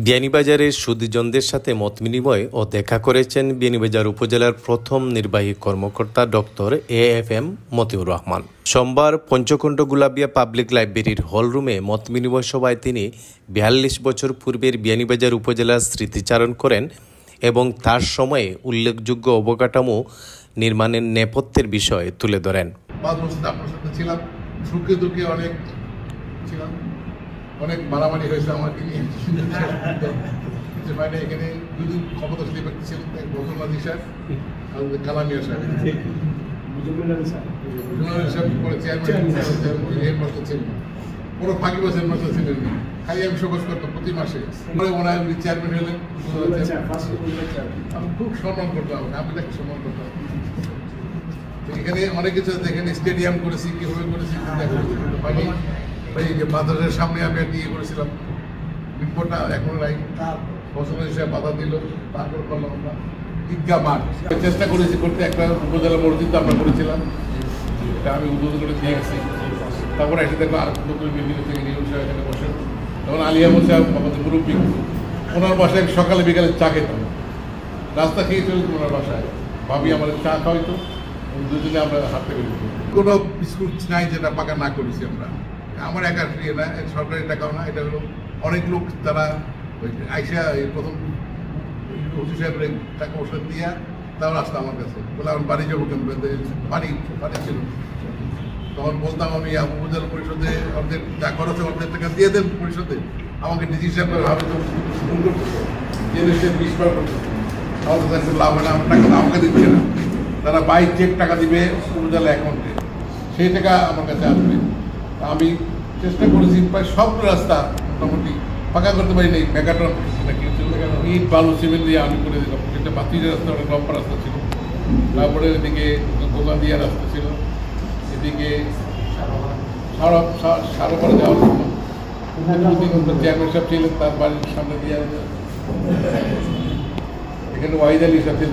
বিয়ানীবাজারের সুধীজনদের সাথে মত বিনিময় ও দেখা করেছেন বিয়ানীবাজার উপজেলার প্রথম নির্বাহী কর্মকর্তা ডক্টর AFM মতিউর রহমান। সোমবার পঞ্চকুণ্ড গুলাবিয়া পাবলিক লাইব্রেরির হলরুমে মত বিনিময় সভায় তিনি 42 বছর পূর্বের বিয়ানীবাজার উপজেলার স্মৃতিচারণ করেন এবং তার সময়ে উল্লেখযোগ্য অবকাঠামো নির্মাণের নেপথ্যের বিষয় তুলে ধরেন। অনেক মারামারি হয়েছে আমাকে নিয়ে, মানে এখানে দুদিন ক্ষমতাশালী ব্যক্তি ছিলেন, বদরুল্লাহ সাহেব আর কালামিয়া সাহেব ছিলেন, কোনো ফাঁকিবাসের মাস্টার ছিলেন না, খালি আমি শোকজ করতাম প্রতি মাসে। ওনার চেয়ারম্যান হলেন, আমি খুব সম্মান করতাম, আমি তাকে সম্মান করতাম। এখানে অনেক কিছু আছে, এখানে স্টেডিয়াম করেছি, কিভাবে করেছি এই যে মাদ্রাসার সামনে আমি একটা ইয়ে করেছিলাম, রিপোর্টটা এখন নাই, ফসল হিসেবে বাধা দিল, তারপর করলাম আমরা ঈদগাহ মাঠ চেষ্টা করেছি করতে। একটা উপজেলা মসজিদ আমরা করেছিলাম, এটা আমি উদ্বোধন করে দিয়ে গেছি। তারপরে এসে দেখবো আর নতুন বিভিন্ন থেকে নিউজ সাহেব এখানে বসে, তখন আলী আহমদ সাহেব আমাদের মুরব্বী, ওনার বাসায় সকালে বিকালে চা খেতাম, রাস্তা খেয়ে চলে ওনার বাসায়, ভাবি আমাদের চা খাওয়াইতো, দুজনে আমরা হাঁটতে বেরোতো। কোনো বিস্কুট নাই যেটা পাকা না করেছি আমরা, আমার একার ইয়ে না, সরকারি টাকাও না, এটা হলো অনেক লোক তারা আইসা প্রথম ওসি সাহেবের টাকা ওষুধ দিয়া তাও আসতো আমার কাছে, বলে আমার বাড়ি যাবো কেন, পানি ছিল, তখন বলতাম আমি উপজেলা পরিষদে অর্ধেক যা খরচ অর্ধেক টাকা দিয়ে দেন পরিষদে, আমাকে ডিসি সাহেব ভাবে তো জিনিসটা 20 করতো, তাহলে লাভ হয় না, আমার টাকা আমাকে দিচ্ছে না, তারা বাই চেক টাকা দিবে উপজেলা অ্যাকাউন্টে, সেই টাকা আমার কাছে আসবে। আমি চেষ্টা করেছি প্রায় সব রাস্তা মোটামুটি ফাঁকা করতে পারি নাই, মেগাটন ইট বালু সিমেন্ট দিয়ে আমি করে দিলাম। একটা বাতিজের রাস্তা, অনেক লম্বা রাস্তা ছিল, তারপরে এদিকে দোকান দিয়া রাস্তা ছিল, এদিকে সারোপারে যাওয়ার জন্য চেয়ারম্যান সাহেব ছিলেন, তার বাড়ির সামনে দিয়ে এখানে ওয়াহিদ আলী সাথে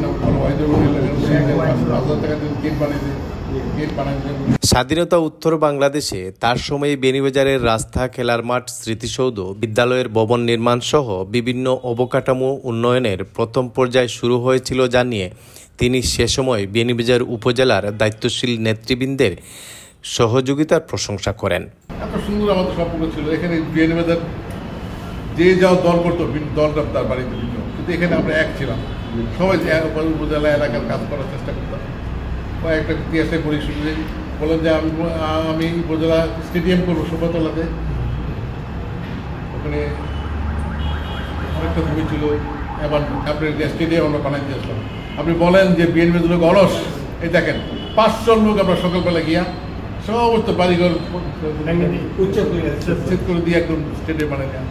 স্বাধীনতা উত্তর বাংলাদেশে তার সময়ে বিয়ানীবাজারের রাস্তা, খেলার মাঠ, স্মৃতিসৌধ, বিদ্যালয়ের ভবন নির্মাণ সহ বিভিন্ন অবকাঠামো উন্নয়নের প্রথম পর্যায় শুরু হয়েছিল জানিয়ে তিনি সে সময় বিয়ানীবাজার উপজেলার দায়িত্বশীল নেতৃবৃন্দের সহযোগিতার প্রশংসা করেন। এত সুন্দর আমাদের সম্পর্ক ছিল, এখানে বিয়ানীবাজার যে যাও দল করতো, দলটা তার বাড়িতে দিত, কিন্তু এখানে আমরা এক ছিলাম, সবাই উপজেলা এলাকার কাজ করার চেষ্টা করতাম। একটা ইতিহাসে পড়ি শুনলে বলেন যে আমি উপজেলা স্টেডিয়াম করবো শোভাতলাতে, ওখানে অনেকটা ভূমি ছিল, এবার আপনার স্টেডিয়াম আমরা বানাইতে আসলাম। আপনি বলেন যে বিএনপি লোক অলস, এই দেখেন 500 লোক আমরা সকালবেলা গিয়া সমস্ত বাড়িঘর উচ্ছেদ করে দিয়ে একদম স্টেডিয়াম বানাই দেওয়া,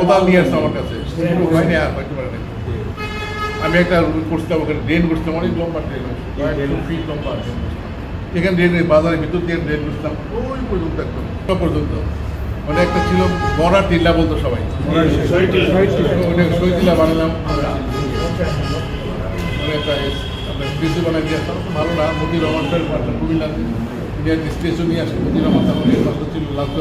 কোথাও নিয়ে আসতো আমার কাছে, হয়নি আর হইতে পারে না। আমি একটা করছিলাম, ওখানে ড্রেন করছিলাম, অনেক লম্বা ড্রেন, 100 ফিট লম্বা, এখানে ড্রেনের বাজারের ভিতর দিয়ে ড্রেন করছিলাম ওই পর্যন্ত, একদম পর্যন্ত, মানে একটা ছিল বড়া টিল্লা বলতো সবাই, সই টিল্লা বানালাম, আপনার স্টেচু বানাই দিয়ে আসতাম, ভালো না, মতিউর রহমান সাহেব কুমিল্লাতে স্টেচু নিয়ে আসে, মতিউর রহমান সাহেব ছিল লাস্ট।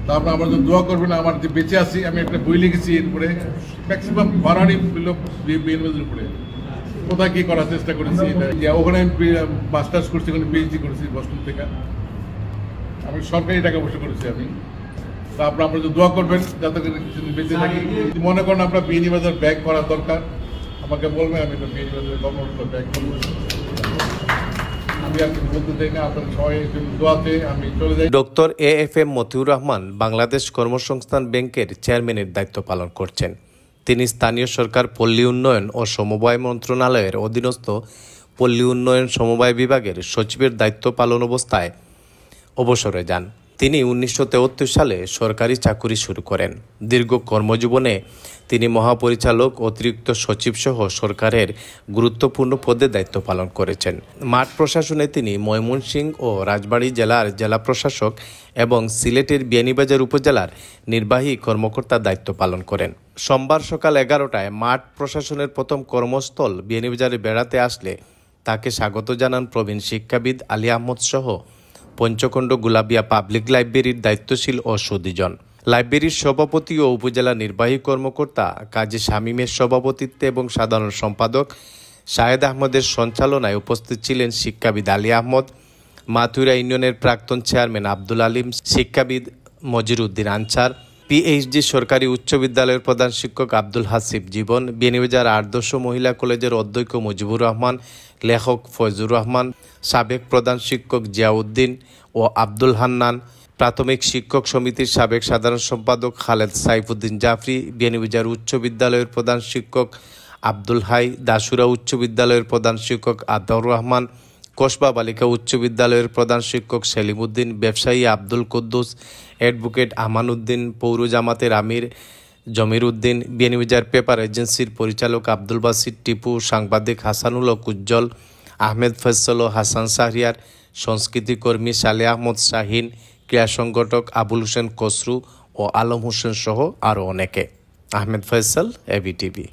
তারপরে আমার যদি দোয়া করবেন, আমার যে বেঁচে আছি, আমি একটা বই লিখেছি এরপরে, ম্যাক্সিমাম বাড়ানি বিএনপির উপরে কোথায় কি করার চেষ্টা করেছি, ওখানে আমি মাস্টার্স করছি, ওখানে PhD করেছি বস্টন থেকে, আমি সরকারি টাকা পয়সা করেছি আমি। তারপরে আপনারা যদি দোয়া করবেন যাতে করে বেঁচে থাকি, মনে করেন আপনার বিয়ানীবাজার ব্যাগ করা দরকার, আমাকে বলবেন, আমি তো বিয়ানীবাজার গভর্নমেন্ট ব্যাগ করবো। ডক্টর AFM মতিউর রহমান বাংলাদেশ কর্মসংস্থান ব্যাংকের চেয়ারম্যানের দায়িত্ব পালন করছেন। তিনি স্থানীয় সরকার, পল্লী উন্নয়ন ও সমবায় মন্ত্রণালয়ের অধীনস্থ পল্লী উন্নয়ন সমবায় বিভাগের সচিবের দায়িত্ব পালন অবস্থায় অবসরে যান। তিনি 1973 সালে সরকারি চাকুরি শুরু করেন। দীর্ঘ কর্মজীবনে তিনি মহাপরিচালক, অতিরিক্ত সচিব সহ সরকারের গুরুত্বপূর্ণ পদে দায়িত্ব পালন করেছেন। মাঠ প্রশাসনে তিনি ময়মনসিংহ ও রাজবাড়ী জেলার জেলা প্রশাসক এবং সিলেটের বিয়ানীবাজার উপজেলার নির্বাহী কর্মকর্তার দায়িত্ব পালন করেন। সোমবার সকাল 11টায় মাঠ প্রশাসনের প্রথম কর্মস্থল বিয়ানীবাজারে বেড়াতে আসলে তাকে স্বাগত জানান প্রবীণ শিক্ষাবিদ আলী আহমদ সহ পঞ্চকুণ্ড গুলাবিয়া পাবলিক লাইব্রেরির দায়িত্বশীল ও সুধীজন। লাইব্রেরির সভাপতি ও উপজেলা নির্বাহী কর্মকর্তা কাজী শামীমের সভাপতিত্বে এবং সাধারণ সম্পাদক শাহেদ আহমদের সঞ্চালনায় উপস্থিত ছিলেন শিক্ষাবিদ আলী আহমদ, মাথুরা ইউনিয়নের প্রাক্তন চেয়ারম্যান আব্দুল আলিম, শিক্ষাবিদ মজির উদ্দিন আনসার, পিএইচডি সরকারি উচ্চ বিদ্যালয়ের প্রধান শিক্ষক আব্দুল হাসিব জীবন, বিয়ানীবাজার আদর্শ মহিলা কলেজের অধ্যক্ষ মুজিবুর রহমান, লেখক ফয়জুর রহমান, সাবেক প্রধান শিক্ষক জিয়াউদ্দিন ও আব্দুল হান্নান, প্রাথমিক শিক্ষক সমিতির সাবেক সাধারণ সম্পাদক খালেদ সাইফুদ্দিন জাফরি, বিয়ানীবাজার উচ্চ বিদ্যালয়ের প্রধান শিক্ষক আব্দুল হাই, দাসুরা উচ্চ বিদ্যালয়ের প্রধান শিক্ষক আতাউর রহমান, কসবা বালিকা উচ্চ বিদ্যালয়ের প্রধান শিক্ষক সেলিম উদ্দিন, ব্যবসায়ী আব্দুল কুদ্দুস, অ্যাডভোকেট আমান উদ্দিন, পৌর জামাতের আমির জমির উদ্দিন, বিয়ানীবাজার পেপার এজেন্সির পরিচালক আব্দুল বাসির টিপু, সাংবাদিক হাসানুল হক উজ্জ্বল, আহমেদ ফয়সল ও হাসান শাহরিয়ার, সংস্কৃতি কর্মী সালে আহমদ শাহিন, ক্রীড়া সংগঠক আবুল হোসেন খসরু ও আলম হোসেন সহ আরও অনেকে। আহমেদ ফয়সল, এবিটিভি।